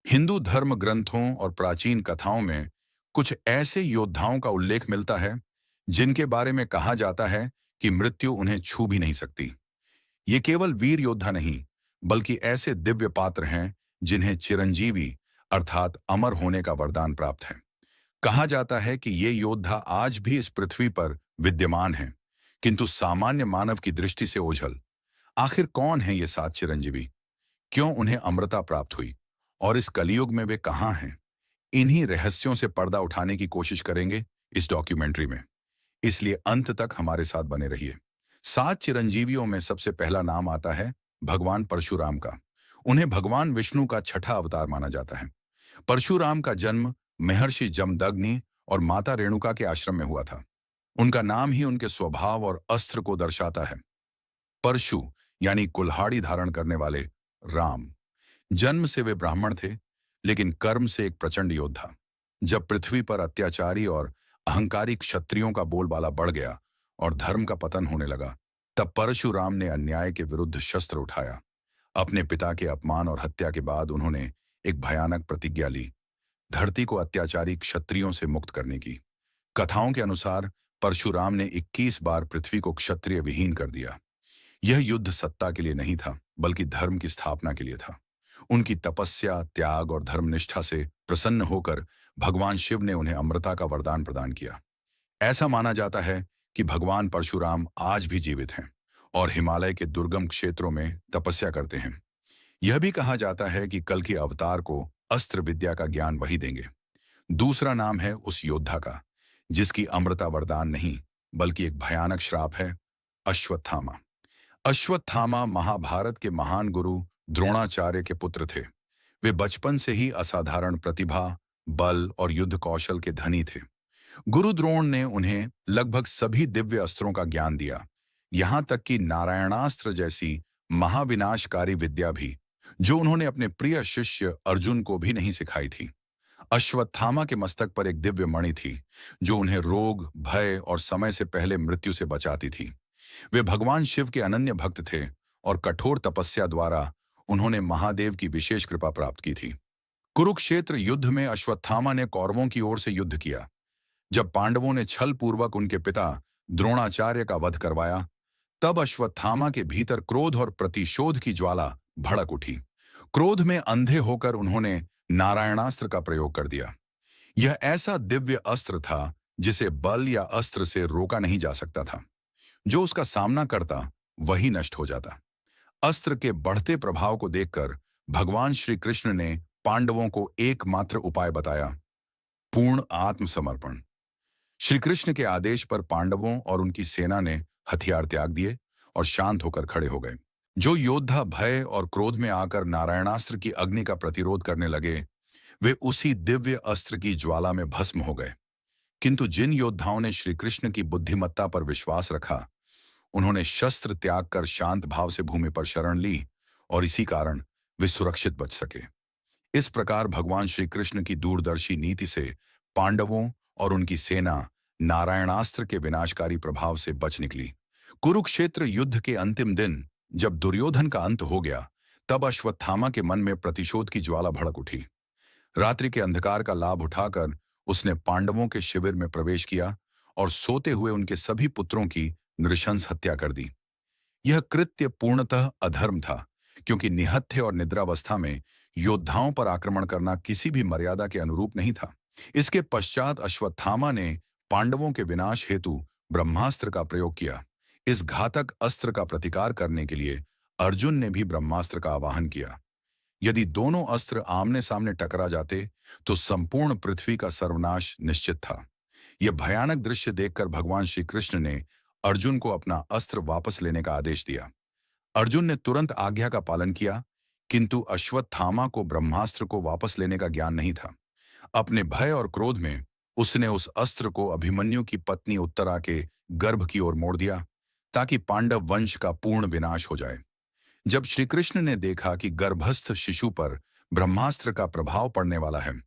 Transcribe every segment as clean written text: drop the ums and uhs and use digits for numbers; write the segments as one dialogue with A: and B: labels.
A: हिंदू धर्म ग्रंथों और प्राचीन कथाओं में कुछ ऐसे योद्धाओं का उल्लेख मिलता है जिनके बारे में कहा जाता है कि मृत्यु उन्हें छू भी नहीं सकती। ये केवल वीर योद्धा नहीं, बल्कि ऐसे दिव्य पात्र हैं जिन्हें चिरंजीवी अर्थात अमर होने का वरदान प्राप्त है। कहा जाता है कि ये योद्धा आज भी इस पृथ्वी पर विद्यमान हैं, किंतु सामान्य मानव की दृष्टि से ओझल। आखिर कौन है ये सात चिरंजीवी? क्यों उन्हें अमरता प्राप्त हुई? और इस कलयुग में वे कहाँ हैं? इन्हीं रहस्यों से पर्दा उठाने की कोशिश करेंगे इस डॉक्यूमेंट्री में। इसलिए अंत तक हमारे साथ बने रहिए। सात चिरंजीवियों में सबसे पहला नाम आता है भगवान परशुराम का। उन्हें भगवान विष्णु का छठा अवतार माना जाता है। परशुराम का जन्म महर्षि जमदग्नि और माता रेणुका के आश्रम में हुआ था। उनका नाम ही उनके स्वभाव और अस्त्र को दर्शाता है। परशु यानी कुल्हाड़ी धारण करने वाले राम। जन्म से वे ब्राह्मण थे, लेकिन कर्म से एक प्रचंड योद्धा। जब पृथ्वी पर अत्याचारी और अहंकारी क्षत्रियों का बोलबाला बढ़ गया और धर्म का पतन होने लगा, तब परशुराम ने अन्याय के विरुद्ध शस्त्र उठाया। अपने पिता के अपमान और हत्या के बाद उन्होंने एक भयानक प्रतिज्ञा ली, धरती को अत्याचारी क्षत्रियों से मुक्त करने की। कथाओं के अनुसार परशुराम ने 21 बार पृथ्वी को क्षत्रिय विहीन कर दिया। यह युद्ध सत्ता के लिए नहीं था, बल्कि धर्म की स्थापना के लिए था। उनकी तपस्या, त्याग और धर्मनिष्ठा से प्रसन्न होकर भगवान शिव ने उन्हें अमरता का वरदान प्रदान किया। ऐसा माना जाता है कि भगवान परशुराम आज भी जीवित हैं और हिमालय के दुर्गम क्षेत्रों में तपस्या करते हैं। यह भी कहा जाता है कि कल के अवतार को अस्त्र विद्या का ज्ञान वही देंगे। दूसरा नाम है उस योद्धा का जिसकी अमरता वरदान नहीं, बल्कि एक भयानक श्राप है, अश्वत्थामा। अश्वत्थामा महाभारत के महान गुरु द्रोणाचार्य के पुत्र थे। वे बचपन से ही असाधारण प्रतिभा, बल और युद्ध कौशल के धनी थे। गुरु द्रोण ने उन्हें लगभग सभी दिव्य अस्त्रों का ज्ञान दिया, यहां तक कि नारायणास्त्र जैसी महाविनाशकारी विद्या भी, जो उन्होंने अपने प्रिय शिष्य अर्जुन को भी नहीं सिखाई थी। अश्वत्थामा के मस्तक पर एक दिव्य मणि थी, जो उन्हें रोग, भय और समय से पहले मृत्यु से बचाती थी। वे भगवान शिव के अनन्य भक्त थे और कठोर तपस्या द्वारा उन्होंने महादेव की विशेष कृपा प्राप्त की थी। कुरुक्षेत्र युद्ध में अश्वत्थामा ने कौरवों की ओर से युद्ध किया। जब पांडवों ने छल पूर्वक उनके पिता द्रोणाचार्य का वध करवाया, तब अश्वत्थामा के भीतर क्रोध और प्रतिशोध की ज्वाला भड़क उठी। क्रोध में अंधे होकर उन्होंने नारायणास्त्र का प्रयोग कर दिया। यह ऐसा दिव्य अस्त्र था जिसे बल या अस्त्र से रोका नहीं जा सकता था। जो उसका सामना करता वही नष्ट हो जाता। अस्त्र के बढ़ते प्रभाव को देखकर भगवान श्री कृष्ण ने पांडवों को एकमात्र उपाय बताया, पूर्ण आत्मसमर्पण। श्री कृष्ण के आदेश पर पांडवों और उनकी सेना ने हथियार त्याग दिए और शांत होकर खड़े हो गए। जो योद्धा भय और क्रोध में आकर नारायणास्त्र की अग्नि का प्रतिरोध करने लगे, वे उसी दिव्य अस्त्र की ज्वाला में भस्म हो गए। किंतु जिन योद्धाओं ने श्री कृष्ण की बुद्धिमत्ता पर विश्वास रखा, उन्होंने शस्त्र त्याग कर शांत भाव से भूमि पर शरण ली और इसी कारण वे सुरक्षित बच सके। इस प्रकार भगवान श्री कृष्ण की दूरदर्शी नीति से पांडवों और उनकी सेना नारायणास्त्र के विनाशकारी प्रभाव से बच निकली। कुरुक्षेत्र युद्ध के अंतिम दिन जब दुर्योधन का अंत हो गया, तब अश्वत्थामा के मन में प्रतिशोध की ज्वाला भड़क उठी। रात्रि के अंधकार का लाभ उठाकर उसने पांडवों के शिविर में प्रवेश किया और सोते हुए उनके सभी पुत्रों की नृशंस हत्या कर दी। यह कृत्य पूर्णतः अधर्म था, क्योंकि निहत्थे और निद्रावस्था में योद्धाओं पर आक्रमण करना किसी भी मर्यादा के अनुरूप नहीं था। इसके पश्चात अश्वत्थामा ने पांडवों के विनाश हेतु ब्रह्मास्त्र का प्रयोग किया। इस घातक अस्त्र का प्रतिकार करने के लिए अर्जुन ने भी ब्रह्मास्त्र का आवाहन किया। यदि दोनों अस्त्र आमने सामने टकरा जाते तो संपूर्ण पृथ्वी का सर्वनाश निश्चित था। यह भयानक दृश्य देखकर भगवान श्री कृष्ण ने अर्जुन को अपना अस्त्र वापस लेने का आदेश दिया। अर्जुन ने तुरंत आज्ञा का पालन किया, किंतु अश्वत्थामा को ब्रह्मास्त्र को वापस लेने का ज्ञान नहीं था। अपने भय और क्रोध में उसने उस अस्त्र को अभिमन्यु की पत्नी उत्तरा के गर्भ की ओर मोड़ दिया, ताकि पांडव वंश का पूर्ण विनाश हो जाए। जब श्री कृष्ण ने देखा कि गर्भस्थ शिशु पर ब्रह्मास्त्र का प्रभाव पड़ने वाला है,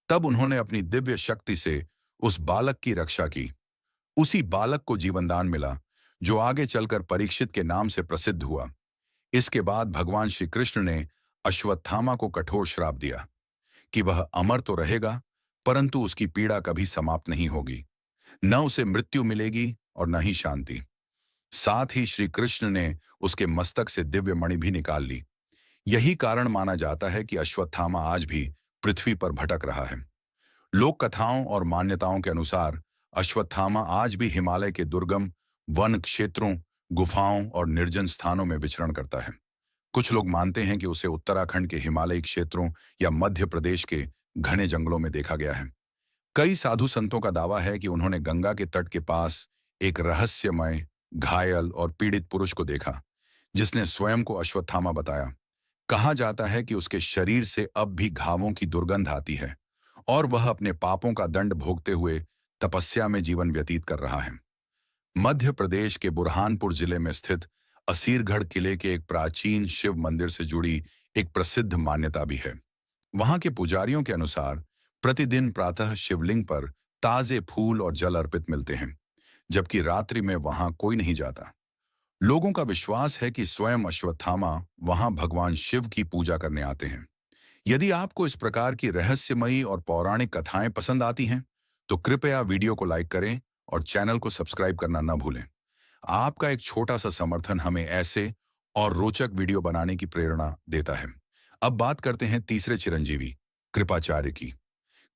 A: तब उन्होंने अपनी दिव्य शक्ति से उस बालक की रक्षा की। उसी बालक को जीवनदान मिला, जो आगे चलकर परीक्षित के नाम से प्रसिद्ध हुआ। इसके बाद भगवान श्री कृष्ण ने अश्वत्थामा को कठोर श्राप दिया। कि वह अमर तो रहेगा, परंतु उसकी पीड़ा कभी समाप्त नहीं होगी। न उसे मृत्यु मिलेगी और न ही शांति। साथ ही श्री कृष्ण ने उसके मस्तक से दिव्य मणि भी निकाल ली। यही कारण माना जाता है कि अश्वत्थामा आज भी पृथ्वी पर भटक रहा है। लोक कथाओं और मान्यताओं के अनुसार अश्वत्थामा आज भी हिमालय के दुर्गम वन क्षेत्रों, गुफाओं और निर्जन स्थानों में विचरण करता है। कुछ लोग मानते हैं कि उसे उत्तराखंड के हिमालयी क्षेत्रों या मध्य प्रदेश के घने जंगलों में देखा गया है। कई साधु संतों का दावा है कि उन्होंने गंगा के तट के पास एक रहस्यमय, घायल और पीड़ित पुरुष को देखा, जिसने स्वयं को अश्वत्थामा बताया। कहा जाता है कि उसके शरीर से अब भी घावों की दुर्गंध आती है और वह अपने पापों का दंड भोगते हुए तपस्या में जीवन व्यतीत कर रहा है। मध्य प्रदेश के बुरहानपुर जिले में स्थित असीरगढ़ किले के एक प्राचीन शिव मंदिर से जुड़ी एक प्रसिद्ध मान्यता भी है। वहां के पुजारियों के अनुसार प्रतिदिन प्रातः शिवलिंग पर ताजे फूल और जल अर्पित मिलते हैं, जबकि रात्रि में वहां कोई नहीं जाता। लोगों का विश्वास है कि स्वयं अश्वत्थामा वहां भगवान शिव की पूजा करने आते हैं। यदि आपको इस प्रकार की रहस्यमयी और पौराणिक कथाएं पसंद आती हैं, तो कृपया वीडियो को लाइक करें और चैनल को सब्सक्राइब करना न भूलें। आपका एक छोटा सा समर्थन हमें ऐसे और रोचक वीडियो बनाने की प्रेरणा देता है। अब बात करते हैं तीसरे चिरंजीवी, कृपाचार्य की।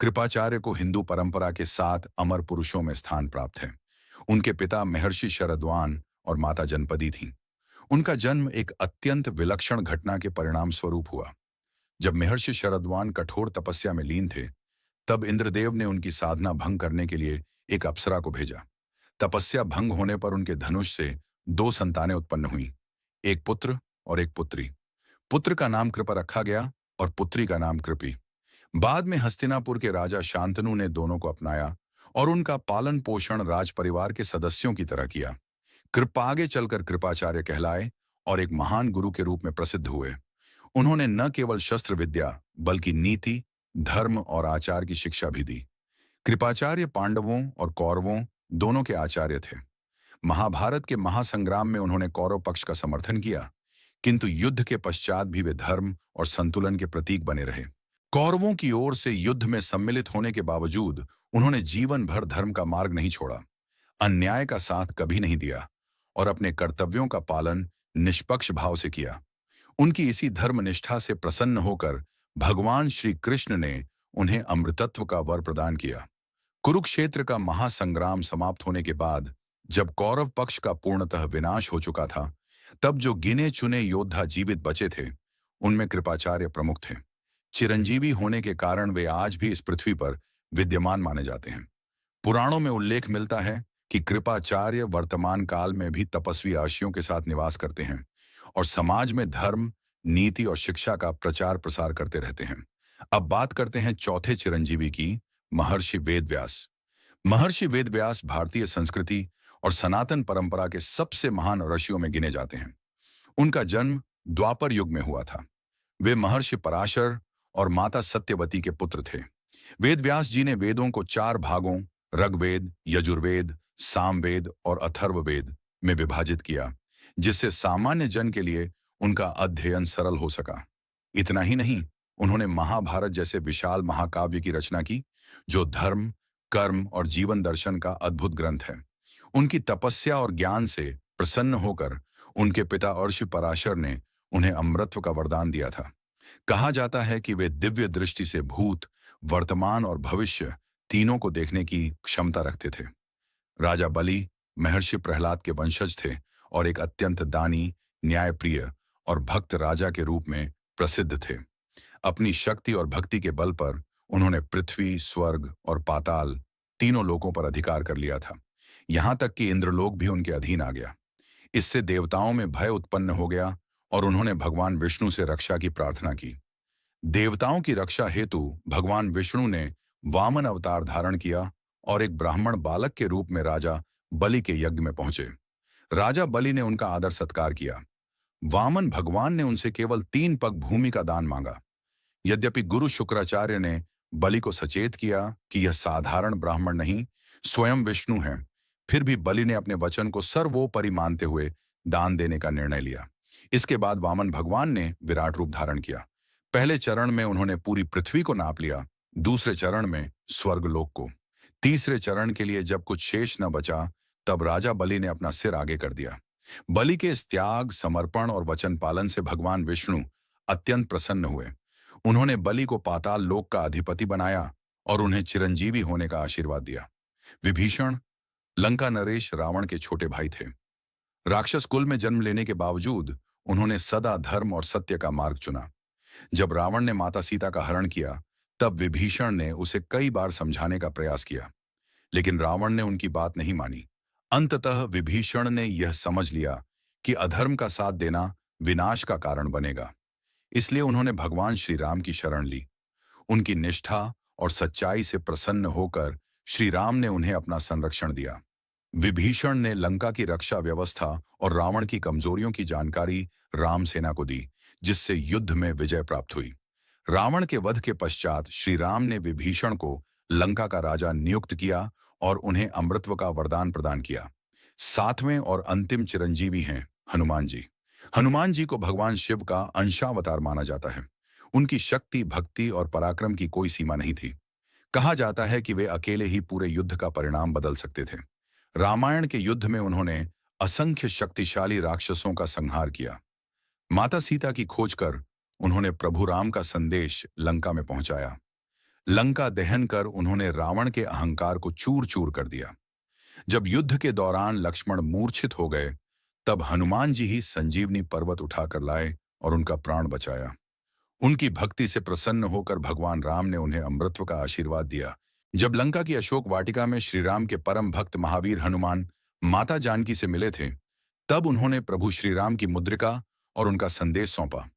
A: कृपाचार्य को हिंदू परंपरा के 7 अमर पुरुषों में स्थान प्राप्त है। उनके पिता महर्षि शरद्वान और माता जनपदी थीं। उनका जन्म एक अत्यंत विलक्षण घटना के परिणाम स्वरूप हुआ। जब महर्षि शरद्वान कठोर तपस्या में लीन थे, तब इंद्रदेव ने उनकी साधना भंग करने के लिए एक अप्सरा को भेजा। तपस्या भंग होने पर उनके धनुष से 2 संतानें उत्पन्न हुईं, एक पुत्र और एक पुत्री। पुत्र का नाम कृपा रखा गया और पुत्री का नाम कृपी। बाद में हस्तिनापुर के राजा शांतनु ने दोनों को अपनाया और उनका पालन पोषण राज परिवार के सदस्यों की तरह किया। कृपा आगे चलकर कृपाचार्य कहलाए और एक महान गुरु के रूप में प्रसिद्ध हुए। उन्होंने न केवल शस्त्र विद्या बल्कि नीति, धर्म और आचार की शिक्षा भी दी। कृपाचार्य पांडवों और कौरवों दोनों के आचार्य थे। महाभारत के महासंग्राम में उन्होंने कौरव पक्ष का समर्थन किया, किंतु युद्ध के पश्चात भी वे धर्म और संतुलन के प्रतीक बने रहे। कौरवों की ओर से युद्ध में सम्मिलित होने के बावजूद उन्होंने जीवन भर धर्म का मार्ग नहीं छोड़ा, अन्याय का साथ कभी नहीं दिया और अपने कर्तव्यों का पालन निष्पक्ष भाव से किया। उनकी इसी धर्मनिष्ठा से प्रसन्न होकर भगवान श्री कृष्ण ने उन्हें अमृतत्व का वर प्रदान किया। कुरुक्षेत्र का महासंग्राम समाप्त होने के बाद जब कौरव पक्ष का पूर्णतः विनाश हो चुका था, तब जो गिने चुने योद्धा जीवित बचे थे, उनमें कृपाचार्य प्रमुख थे। चिरंजीवी होने के कारण वे आज भी इस पृथ्वी पर विद्यमान माने जाते हैं। पुराणों में उल्लेख मिलता है कि कृपाचार्य वर्तमान काल में भी तपस्वी आशियों के साथ निवास करते हैं और समाज में धर्म, नीति और शिक्षा का प्रचार प्रसार करते रहते हैं। अब बात करते हैं चौथे चिरंजीवी की, महर्षि वेदव्यास। महर्षि वेदव्यास भारतीय संस्कृति और सनातन परंपरा के सबसे महान ऋषियों में गिने जाते हैं। उनका जन्म द्वापर युग में हुआ था। वे महर्षि पराशर और माता सत्यवती के पुत्र थे। वेदव्यास जी ने वेदों को 4 भागों ऋग्वेद, यजुर्वेद, सामवेद और अथर्ववेद में विभाजित किया, जिससे सामान्य जन के लिए उनका अध्ययन सरल हो सका। इतना ही नहीं, उन्होंने महाभारत जैसे विशाल महाकाव्य की रचना की, जो धर्म, कर्म और जीवन दर्शन का अद्भुत ग्रंथ है। उनकी तपस्या और ज्ञान से प्रसन्न होकर उनके पिता अर्षि पराशर ने उन्हें अमृतत्व का वरदान दिया था। कहा जाता है कि वे दिव्य दृष्टि से भूत, वर्तमान और भविष्य तीनों को देखने की क्षमता रखते थे। राजा बलि महर्षि प्रहलाद के वंशज थे और एक अत्यंत दानी, न्यायप्रिय और भक्त राजा के रूप में प्रसिद्ध थे। अपनी शक्ति और भक्ति के बल पर उन्होंने पृथ्वी, स्वर्ग और पाताल तीनों लोकों पर अधिकार कर लिया था। यहां तक कि इंद्रलोक भी उनके अधीन आ गया। इससे देवताओं में भय उत्पन्न हो गया और उन्होंने भगवान विष्णु से रक्षा की प्रार्थना की। देवताओं की रक्षा हेतु भगवान विष्णु ने वामन अवतार धारण किया और एक ब्राह्मण बालक के रूप में राजा बलि के यज्ञ में पहुंचे। राजा बलि ने उनका आदर सत्कार किया। वामन भगवान ने उनसे केवल 3 पग भूमि का दान मांगा। यद्यपि गुरु शुक्राचार्य ने बलि को सचेत किया कि यह साधारण ब्राह्मण नहीं, स्वयं विष्णु है, फिर भी बलि ने अपने वचन को सर्वोपरि मानते हुए दान देने का निर्णय लिया। इसके बाद वामन भगवान ने विराट रूप धारण किया। पहले चरण में उन्होंने पूरी पृथ्वी को नाप लिया, दूसरे चरण में स्वर्गलोक को। तीसरे चरण के लिए जब कुछ शेष न बचा, तब राजा बलि ने अपना सिर आगे कर दिया। बलि के इस त्याग, समर्पण और वचन पालन से भगवान विष्णु अत्यंत प्रसन्न हुए। उन्होंने बलि को पाताल लोक का अधिपति बनाया और उन्हें चिरंजीवी होने का आशीर्वाद दिया। विभीषण लंका नरेश रावण के छोटे भाई थे। राक्षस कुल में जन्म लेने के बावजूद उन्होंने सदा धर्म और सत्य का मार्ग चुना। जब रावण ने माता सीता का हरण किया, तब विभीषण ने उसे कई बार समझाने का प्रयास किया, लेकिन रावण ने उनकी बात नहीं मानी। अंततः विभीषण ने यह समझ लिया कि अधर्म का साथ देना विनाश का कारण बनेगा। इसलिए उन्होंने भगवान श्री राम की शरण ली। उनकी निष्ठा और सच्चाई से प्रसन्न होकर श्री राम ने उन्हें अपना संरक्षण दिया। विभीषण ने लंका की रक्षा व्यवस्था और रावण की कमजोरियों की जानकारी राम सेना को दी, जिससे युद्ध में विजय प्राप्त हुई। रावण के वध के पश्चात श्री राम ने विभीषण को लंका का राजा नियुक्त किया और उन्हें अमृतत्व का वरदान प्रदान किया। सातवें और अंतिम चिरंजीवी हैं हनुमान जी। हनुमान जी को भगवान शिव का अंशावतार माना जाता है। उनकी शक्ति, भक्ति और पराक्रम की कोई सीमा नहीं थी। कहा जाता है कि वे अकेले ही पूरे युद्ध का परिणाम बदल सकते थे। रामायण के युद्ध में उन्होंने असंख्य शक्तिशाली राक्षसों का संहार किया। माता सीता की खोज कर उन्होंने प्रभु राम का संदेश लंका में पहुंचाया। लंका दहन कर उन्होंने रावण के अहंकार को चूर चूर कर दिया। जब युद्ध के दौरान लक्ष्मण मूर्छित हो गए, तब हनुमान जी ही संजीवनी पर्वत उठाकर लाए और उनका प्राण बचाया। उनकी भक्ति से प्रसन्न होकर भगवान राम ने उन्हें अमृतत्व का आशीर्वाद दिया। जब लंका की अशोक वाटिका में श्री राम के परम भक्त महावीर हनुमान माता जानकी से मिले थे, तब उन्होंने प्रभु श्री राम की मुद्रिका और उनका संदेश सौंपा।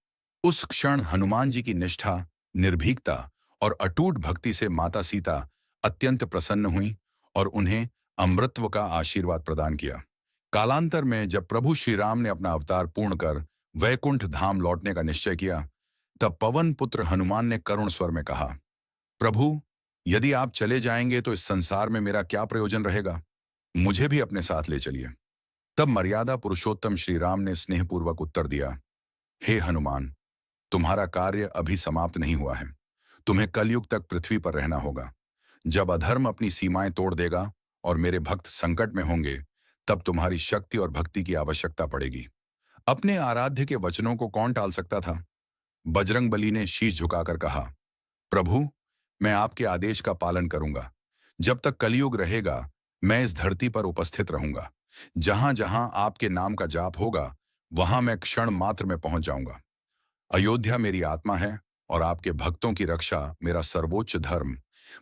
A: उस क्षण हनुमान जी की निष्ठा, निर्भीकता और अटूट भक्ति से माता सीता अत्यंत प्रसन्न हुई और उन्हें अमृतत्व का आशीर्वाद प्रदान किया। कालांतर में जब प्रभु श्री राम ने अपना अवतार पूर्ण कर वैकुंठ धाम लौटने का निश्चय किया, तब पवन पुत्र हनुमान ने करुण स्वर में कहा, प्रभु, यदि आप चले जाएंगे तो इस संसार में मेरा क्या प्रयोजन रहेगा? मुझे भी अपने साथ ले चलिए। तब मर्यादा पुरुषोत्तम श्री राम ने स्नेहपूर्वक उत्तर दिया, हे हनुमान, तुम्हारा कार्य अभी समाप्त नहीं हुआ है। तुम्हें कलयुग तक पृथ्वी पर रहना होगा। जब अधर्म अपनी सीमाएं तोड़ देगा और मेरे भक्त संकट में होंगे, तब तुम्हारी शक्ति और भक्ति की आवश्यकता पड़ेगी। अपने आराध्य के वचनों को कौन टाल सकता था? बजरंगबली ने शीश झुकाकर कहा, प्रभु, मैं आपके आदेश का पालन करूंगा। जब तक कलयुग रहेगा, मैं इस धरती पर उपस्थित रहूंगा। जहां जहां आपके नाम का जाप होगा, वहां मैं क्षण मात्र में पहुंच जाऊंगा। अयोध्या मेरी आत्मा है और आपके भक्तों की रक्षा मेरा सर्वोच्च धर्म।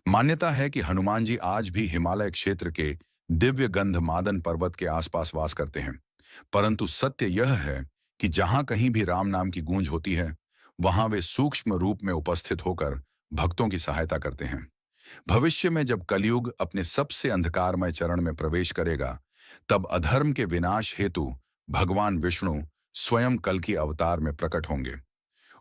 A: मान्यता है कि हनुमान जी आज भी हिमालय क्षेत्र के दिव्य गंधमादन पर्वत के आसपास वास करते हैं। परंतु सत्य यह है कि जहां कहीं भी राम नाम की गूंज होती है, वहां वे सूक्ष्म रूप में उपस्थित होकर भक्तों की सहायता करते हैं। भविष्य में जब कलयुग अपने सबसे अंधकारमय चरण में प्रवेश करेगा, तब अधर्म के विनाश हेतु भगवान विष्णु स्वयं कल की अवतार में प्रकट होंगे।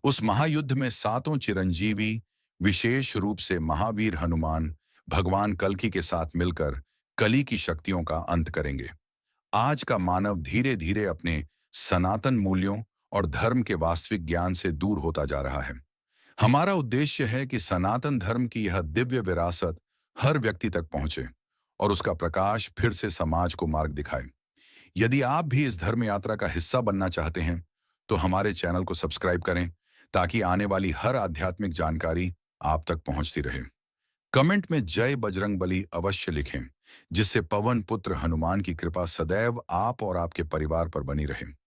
A: उस महायुद्ध में सातों चिरंजीवी, विशेष रूप से महावीर हनुमान, भगवान कल्कि के साथ मिलकर कली की शक्तियों का अंत करेंगे। आज का मानव धीरे धीरे अपने सनातन मूल्यों और धर्म के वास्तविक ज्ञान से दूर होता जा रहा है। हमारा उद्देश्य है कि सनातन धर्म की यह दिव्य विरासत हर व्यक्ति तक पहुंचे और उसका प्रकाश फिर से समाज को मार्ग दिखाए। यदि आप भी इस धर्म यात्रा का हिस्सा बनना चाहते हैं, तो हमारे चैनल को सब्सक्राइब करें, ताकि आने वाली हर आध्यात्मिक जानकारी आप तक पहुंचती रहे। कमेंट में जय बजरंगबली अवश्य लिखें, जिससे पवन पुत्र हनुमान की कृपा सदैव आप और आपके परिवार पर बनी रहे।